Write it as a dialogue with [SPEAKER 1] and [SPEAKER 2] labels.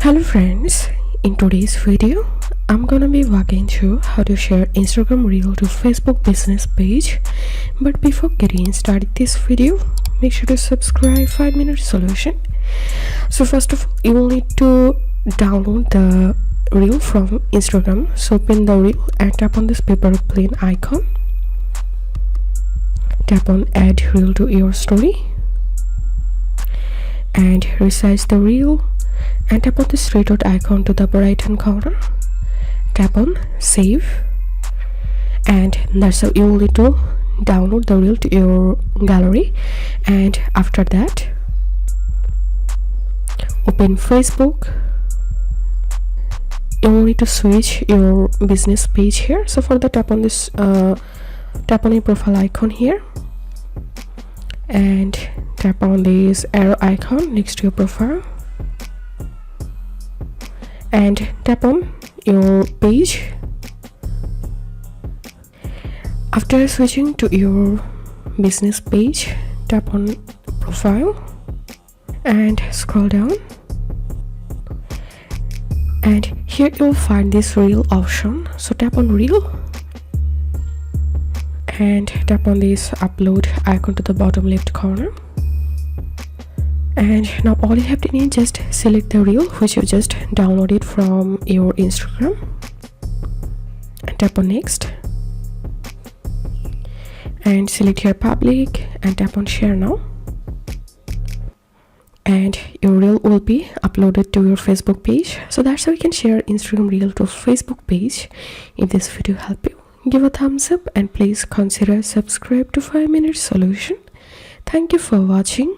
[SPEAKER 1] Hello friends, in today's video I'm gonna be walking through how to share Instagram reel to Facebook business page. But before getting started this video, make sure to subscribe 5-minute solution. So first of all, you will need to download the reel from Instagram. So open the reel and tap on this paper plane icon. Tap on add reel to your story and resize the reel and tap on this three dot icon to the right hand corner. Tap on save, and that's how you will need to download the reel to your gallery. And after that, open Facebook. You will need to switch your business page here. So for that, tap on this tap on your profile icon here and tap on this arrow icon next to your profile and tap on your page. After switching to your business page, tap on profile and scroll down, and here you'll find this reel option. So tap on reel and tap on this upload icon to the bottom left corner. And now all you have to need, just select the reel which you just downloaded from your Instagram and tap on next and select here public and tap on share now, and your reel will be uploaded to your Facebook page. So that's how you can share Instagram reel to Facebook page. If this video helped you, give a thumbs up and please consider subscribe to 5-minute solution. Thank you for watching.